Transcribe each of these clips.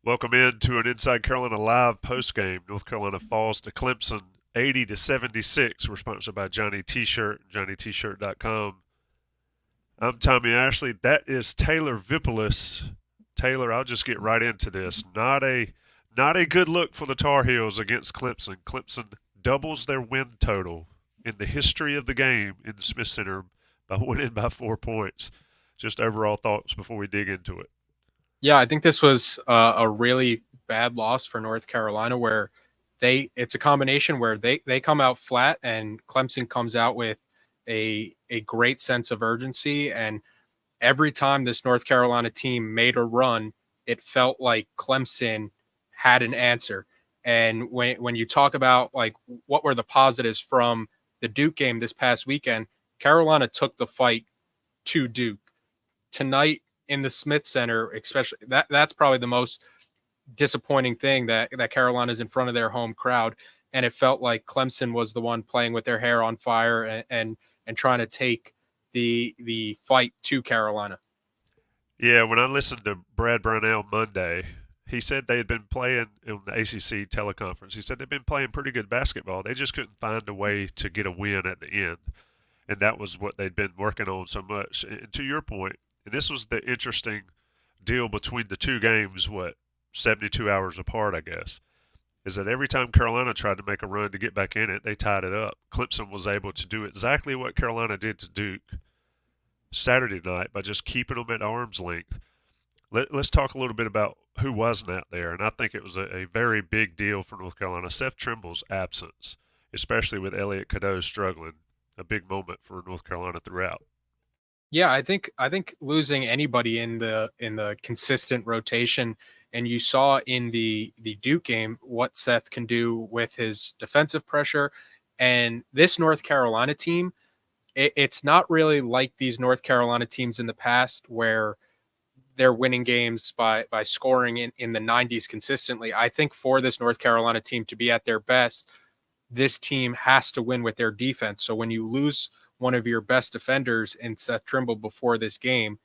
Welcome in to an Inside Carolina live postgame. North Carolina falls to Clemson 80-76. We're sponsored by Johnny T-Shirt, johnnytshirt.com. I'm Tommy Ashley. That is Taylor Vippolis. Taylor, I'll just get right into this. Not a good look for the Tar Heels against Clemson. Clemson doubles their win total in the history of the game in the Smith Center by winning by 4 points. Just overall thoughts before we dig into it. Yeah, I think this was a really bad loss for North Carolina where it's a combination where they come out flat and Clemson comes out with a great sense of urgency. And every time this North Carolina team made a run, it felt like Clemson had an answer. And when you talk about like what were the positives from the Duke game this past weekend, Carolina took the fight to Duke. Tonight in the Smith Center, especially that's probably the most disappointing thing that Carolina's in front of their home crowd, and it felt like Clemson was the one playing with their hair on fire and trying to take the fight to Carolina. Yeah, when I listened to Brad Brownell Monday, he said they had been playing in the ACC teleconference. He said they'd been playing pretty good basketball. They just couldn't find a way to get a win at the end, and that was what they'd been working on so much. And to your point, and this was the interesting deal between the two games, 72 hours apart, I guess, is that every time Carolina tried to make a run to get back in it, they tied it up. Clemson was able to do exactly what Carolina did to Duke Saturday night by just keeping them at arm's length. Let's talk a little bit about who wasn't out there, and I think it was a very big deal for North Carolina. Seth Trimble's absence, especially with Elliot Cadeau struggling, a big moment for North Carolina throughout. Yeah, I think losing anybody in the consistent rotation, and you saw in the Duke game what Seth can do with his defensive pressure, and this North Carolina team, it's not really like these North Carolina teams in the past where they're winning games by scoring in the 90s consistently. I think for this North Carolina team to be at their best, this team has to win with their defense. So when you lose one of your best defenders in Seth Trimble before this game,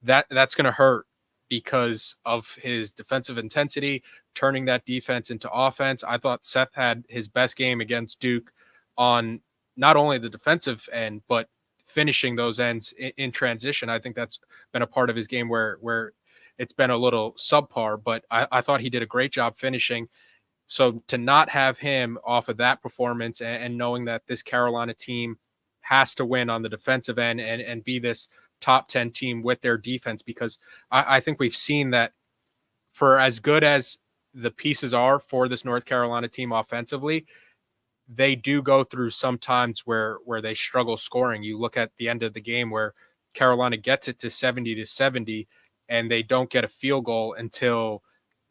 that's going to hurt because of his defensive intensity, turning that defense into offense. I thought Seth had his best game against Duke on not only the defensive end, but finishing those ends in transition. I think that's been a part of his game where it's been a little subpar, but I thought he did a great job finishing. So to not have him off of that performance and knowing that this Carolina team has to win on the defensive end and be this top 10 team with their defense, because I think we've seen that for as good as the pieces are for this North Carolina team offensively, they do go through some times where they struggle scoring. You look at the end of the game where Carolina gets it to 70-70 and they don't get a field goal until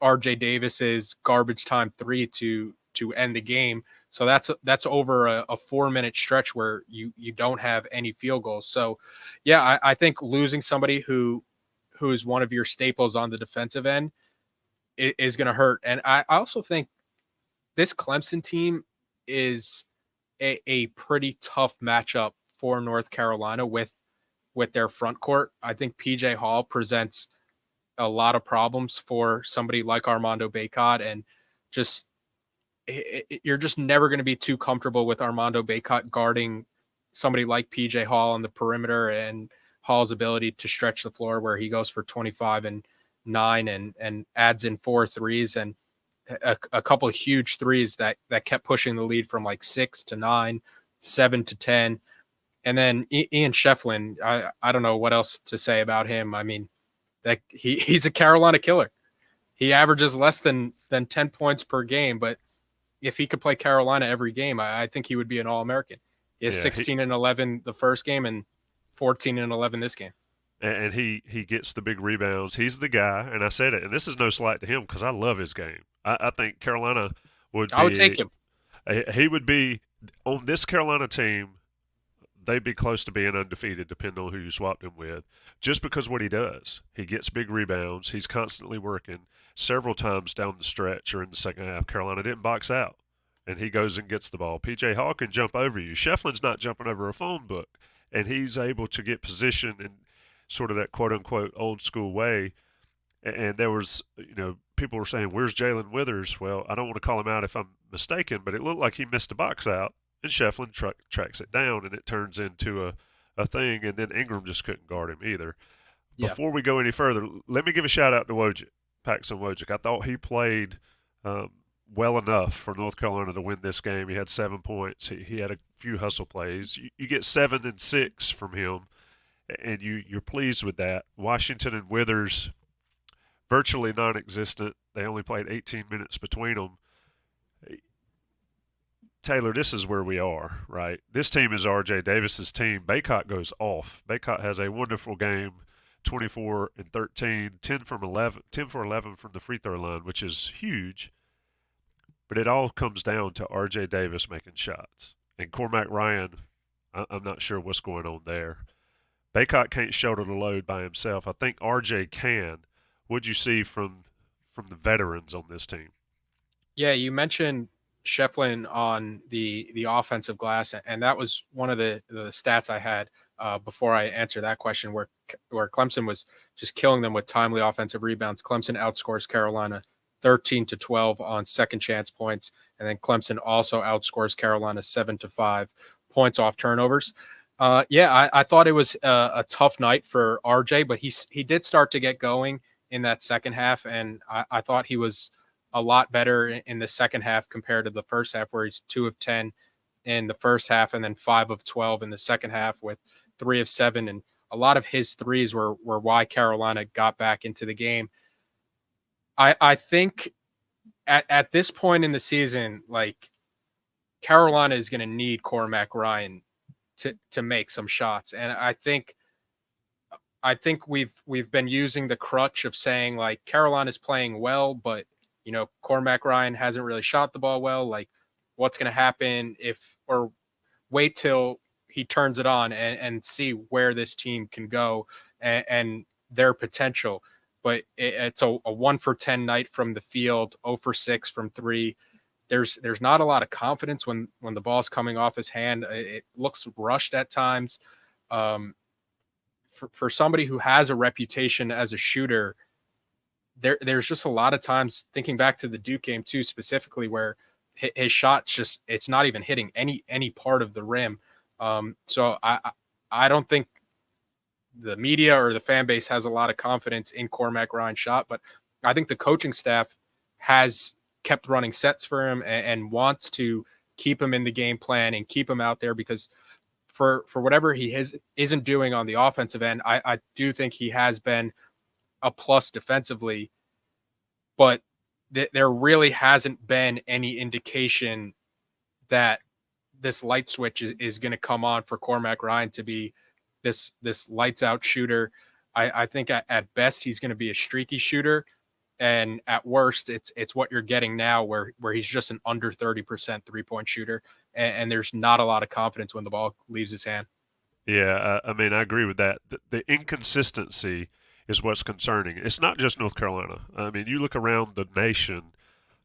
RJ Davis's garbage time three to end the game. So that's over a 4 minute stretch where you don't have any field goals. So yeah, I think losing somebody who is one of your staples on the defensive end is going to hurt. And I also think this Clemson team is a pretty tough matchup for North Carolina with their front court. I think PJ Hall presents a lot of problems for somebody like Armando Bacot, and just you're just never going to be too comfortable with Armando Bacot guarding somebody like PJ Hall on the perimeter, and Hall's ability to stretch the floor where he goes for 25 and 9 and adds in 4 threes and a couple of huge threes that kept pushing the lead from like 6 to 9, 7 to 10. And then Ian Schieffelin, I don't know what else to say about him. I mean, that he's a Carolina killer. He averages less than 10 points per game, but if he could play Carolina every game, I think he would be an All-American. He has Yeah, 16 and 11 the first game and 14 and 11 this game. and he gets the big rebounds. He's the guy, and I said it, and this is no slight to him because I love his game. I think Carolina would I would be take him. he would be on this Carolina team. They'd be close to being undefeated, depending on who you swapped him with, just because what he does. He gets big rebounds. He's constantly working. Several times down the stretch or in the second half, Carolina didn't box out, and he goes and gets the ball. PJ Hall can jump over you. Shefflin's not jumping over a phone book, and he's able to get position in sort of that quote unquote old school way And there was, people were saying, "Where's Jalen Withers?" Well, I don't want to call him out if I'm mistaken, but it looked like he missed a box out, and Schieffelin tracks it down, and it turns into a thing, and then Ingram just couldn't guard him either. Yeah. Before we go any further, let me give a shout out to Wojcik, Paxson Wojcik. I thought he played um, well enough for North Carolina to win this game. He had 7 points. He had a few hustle plays. You get 7 and 6 from him, and you're pleased with that. Washington and Withers, virtually non-existent. They only played 18 minutes between them. Taylor, this is where we are, right? This team is R.J. Davis's team. Baycott goes off. Baycott has a wonderful game, 24 and 13, 10 from 11, 10 for 11 from the free throw line, which is huge. But it all comes down to R.J. Davis making shots. And Cormac Ryan, I'm not sure what's going on there. Baycott can't shoulder the load by himself. I think R.J. can. What'd you see from the veterans on this team? Yeah, you mentioned Schieffelin on the offensive glass, and that was one of the stats I had before I answer that question, where Clemson was just killing them with timely offensive rebounds. Clemson outscores Carolina 13-12 on second chance points, and then Clemson also outscores Carolina 7-5 points off turnovers. I thought it was a tough night for RJ, but he did start to get going in that second half, and I thought he was a lot better in the second half compared to the first half, where he's 2 of 10 in the first half and then 5 of 12 in the second half with 3 of 7. And a lot of his threes were why Carolina got back into the game. I think at this point in the season, like, Carolina is going to need Cormac Ryan to make some shots. And I think we've been using the crutch of saying, like, Carolina's playing well, but Cormac Ryan hasn't really shot the ball well. Like, what's going to happen or wait till he turns it on and see where this team can go and their potential. But it's a 1 for 10 night from the field, 0 for 6 from 3. There's not a lot of confidence when the ball's coming off his hand. It looks rushed at times. For somebody who has a reputation as a shooter, there's just a lot of times, thinking back to the Duke game too, specifically, where his shot it's not even hitting any part of the rim. So I don't think the media or the fan base has a lot of confidence in Cormac Ryan's shot, but I think the coaching staff has kept running sets for him and wants to keep him in the game plan and keep him out there, because for whatever he isn't doing on the offensive end, I do think he has been a plus defensively, but there really hasn't been any indication that this light switch is going to come on for Cormac Ryan to be this lights out shooter. I think at best he's going to be a streaky shooter, and at worst it's what you're getting now, where he's just an under 30% 3-point shooter, and there's not a lot of confidence when the ball leaves his hand. Yeah, I mean, I agree with that. The inconsistency is what's concerning. It's not just North Carolina. I mean, you look around the nation,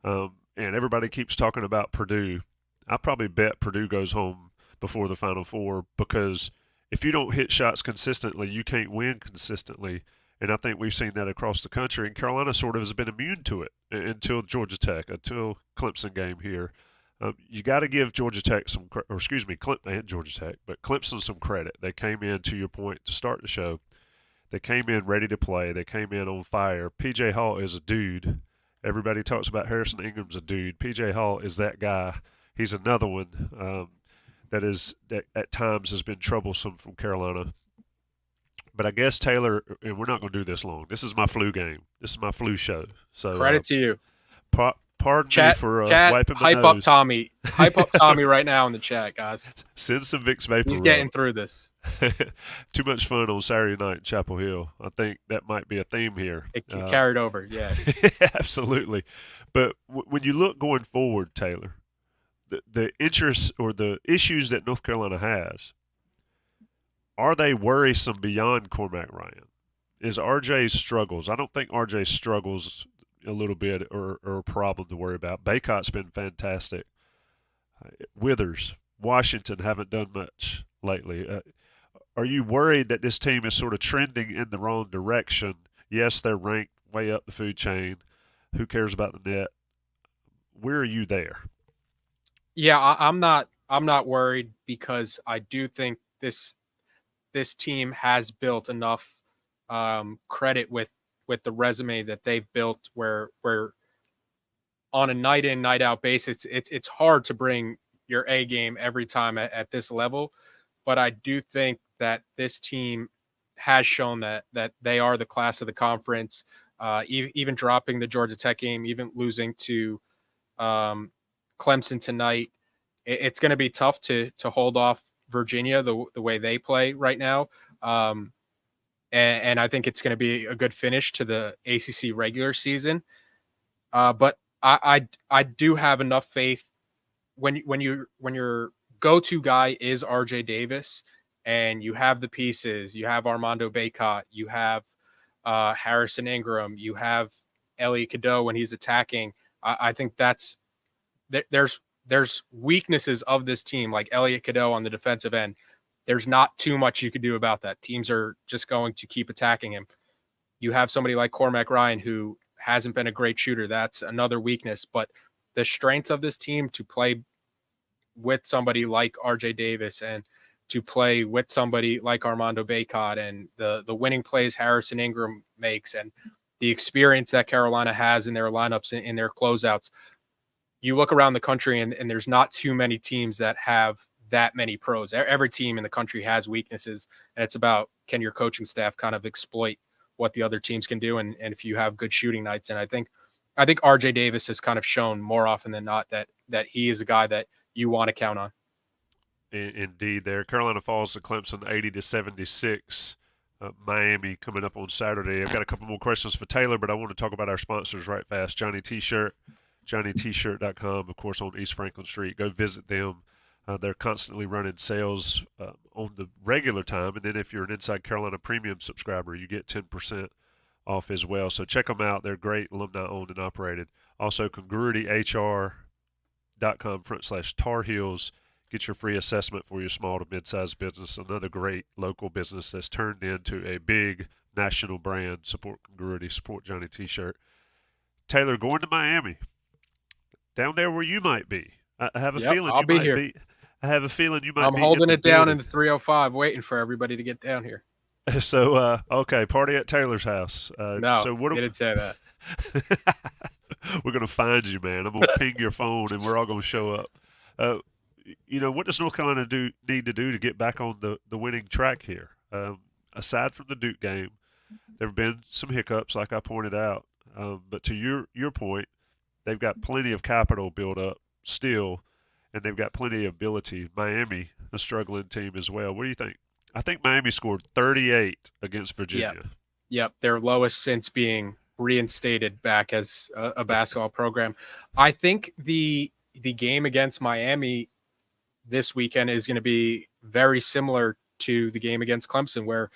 and everybody keeps talking about Purdue. I probably bet Purdue goes home before the Final Four, because if you don't hit shots consistently, you can't win consistently. And I think we've seen that across the country. And Carolina sort of has been immune to it until Georgia Tech, until Clemson game here. You got to give Georgia Tech and Georgia Tech, but Clemson some credit. They came in, to your point, to start the show. They came in ready to play. They came in on fire. P.J. Hall is a dude. Everybody talks about Harrison Ingram's a dude. P.J. Hall is that guy. He's another one that at times has been troublesome from Carolina. But I guess, Taylor, and we're not going to do this long. This is my flu game. This is my flu show. So credit to you. Pardon me for wiping my hype nose. up Tommy. Hype up Tommy right now in the chat, guys. Send some Vicks Vapor He's Rub. getting through this. Too much fun on Saturday night in Chapel Hill. I think that might be a theme here. It carried over, yeah. Absolutely. But when you look going forward, Taylor, the interest or the issues that North Carolina has, are they worrisome beyond Cormac Ryan? Is RJ's struggles? I don't think RJ's struggles a little bit or a problem to worry about. Baycott's been fantastic. Withers, Washington haven't done much lately. Are you worried that this team is sort of trending in the wrong direction? Yes, they're ranked way up the food chain. Who cares about the net? Where are you there? Yeah, I'm not worried because I do think this team has built enough credit with the resume that they've built where on a night in night out basis it's hard to bring your A game every time at this level, but I do think that this team has shown that they are the class of the conference. Even dropping the Georgia Tech game, even losing to um, Clemson tonight, it's going to be tough to hold off Virginia the way they play right now. Um, and I think it's going to be a good finish to the ACC regular season. But I do have enough faith when your go-to guy is RJ Davis and you have the pieces, you have Armando Bacot, you have Harrison Ingram, you have Elliot Cadeau when he's attacking. I think there's weaknesses of this team like Elliot Cadeau on the defensive end. There's not too much you could do about that. Teams are just going to keep attacking him. You have somebody like Cormac Ryan who hasn't been a great shooter. That's another weakness. But the strengths of this team to play with somebody like RJ Davis and to play with somebody like Armando Bacot and the winning plays Harrison Ingram makes and the experience that Carolina has in their lineups, in their closeouts. You look around the country and there's not too many teams that have that many pros. Every team in the country has weaknesses, and it's about, can your coaching staff kind of exploit what the other teams can do, and if you have good shooting nights. And I think RJ Davis has kind of shown more often than not that he is a guy that you want to count on. Indeed, there. Carolina falls to Clemson 80-76. Miami coming up on Saturday. I've got a couple more questions for Taylor, but I want to talk about our sponsors right fast. Johnny T-Shirt, JohnnyT-Shirt.com, of course, on East Franklin Street. Go visit them. They're constantly running sales on the regular time, and then if you're an Inside Carolina Premium subscriber, you get 10% off as well. So check them out. They're great, alumni-owned and operated. Also, congruityhr.com/Tar Heels. Get your free assessment for your small to mid-sized business. Another great local business that's turned into a big national brand. Support Congruity. Support Johnny T-Shirt. Taylor, going to Miami, down there where you might be. I have a feeling I'll you be might here. be. I have a feeling you might I'm be. holding it down building. in the 305, waiting for everybody to get down here. So, okay, party at Taylor's house. No, so what? They didn't say that. We're gonna find you, man. I'm gonna ping your phone, and we're all gonna show up. What does North Carolina need to do to get back on the winning track here? Aside from the Duke game, there have been some hiccups, like I pointed out. But to your point, they've got plenty of capital built up still, and they've got plenty of ability. Miami, a struggling team as well. What do you think? I think Miami scored 38 against Virginia. Yep, their lowest since being reinstated back as a basketball program. I think the game against Miami this weekend is going to be very similar to the game against Clemson, where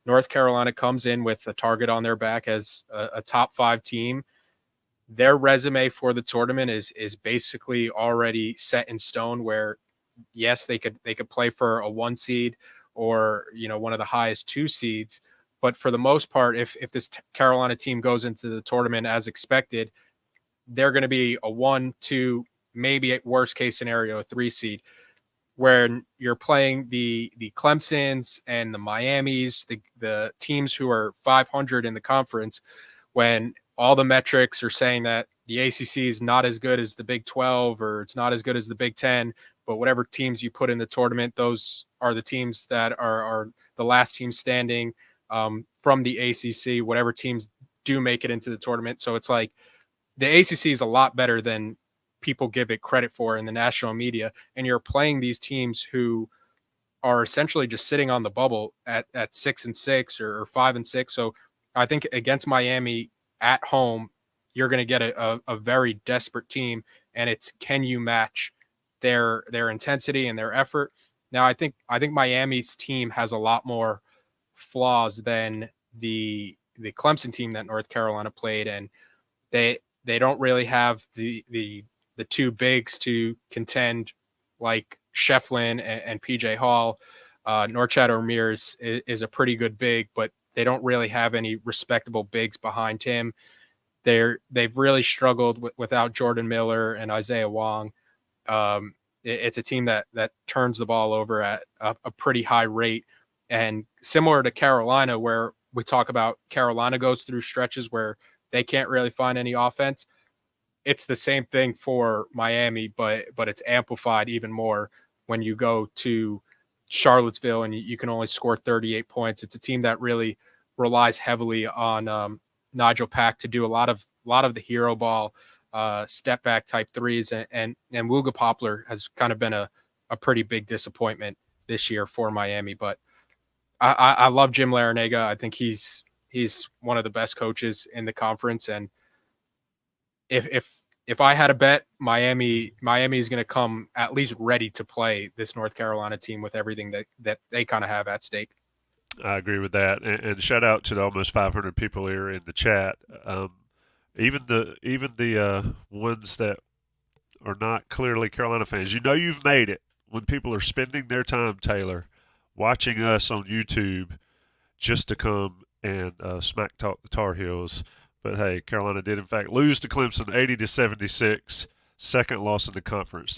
North Carolina comes in with a target on their back as a top 5 team. Their resume for the tournament is basically already set in stone, where yes, they could play for a 1 seed or one of the highest 2 seeds, but for the most part, if this Carolina team goes into the tournament as expected, they're going to be a 1, 2, maybe at worst case scenario a 3 seed. Where you're playing the Clemsons and the Miamis, the teams who are 500 in the conference, when all the metrics are saying that the ACC is not as good as the Big 12 or it's not as good as the Big 10, but whatever teams you put in the tournament, those are the teams that are the last team standing from the ACC, whatever teams do make it into the tournament. So it's like the ACC is a lot better than people give it credit for in the national media, and you're playing these teams who are essentially just sitting on the bubble at 6-6 or 5-6. So I think against Miami at home, you're going to get a very desperate team, and it's, can you match their intensity and their effort? Now I think Miami's team has a lot more flaws than the Clemson team that North Carolina played, and they don't really have the 2 bigs to contend like Schieffelin and PJ Hall. Norchad Ramirez is a pretty good big, but They don't really have any respectable bigs behind him. They've really struggled without Jordan Miller and Isaiah Wong. It's a team that turns the ball over at a pretty high rate, and similar to Carolina, where we talk about Carolina goes through stretches where they can't really find any offense. It's the same thing for Miami, but it's amplified even more when you go to Charlottesville and you can only score 38 points. It's a team that really relies heavily on Nigel Pack to do a lot of the hero ball, step back type threes, and Wooga Poplar has kind of been a pretty big disappointment this year for Miami. But I love Jim Larinaga. I think he's one of the best coaches in the conference, and if I had a bet, Miami is going to come at least ready to play this North Carolina team with everything that they kind of have at stake. I agree with that, and shout out to the almost 500 people here in the chat. Even the ones that are not clearly Carolina fans, you've made it when people are spending their time, Taylor, watching us on YouTube just to come and smack talk the Tar Heels. But hey, Carolina did in fact lose to Clemson 80-76, second loss in the conference.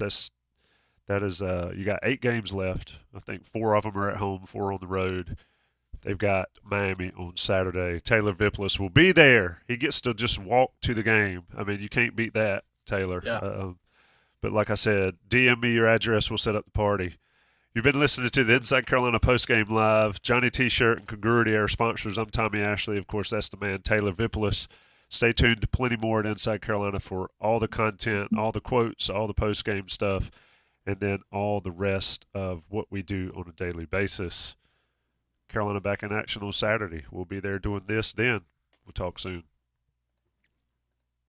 That is you got 8 games left. I think 4 of them are at home, 4 on the road. They've got Miami on Saturday. Taylor Vippolis will be there. He gets to just walk to the game. I mean, you can't beat that, Taylor. Yeah. But like I said, DM me your address. We'll set up the party. You've been listening to the Inside Carolina Postgame Live. Johnny T-Shirt and Congruity, our sponsors. I'm Tommy Ashley. Of course, that's the man, Taylor Vippolis. Stay tuned to plenty more at Inside Carolina for all the content, all the quotes, all the postgame stuff, and then all the rest of what we do on a daily basis. Carolina back in action on Saturday. We'll be there doing this then. We'll talk soon.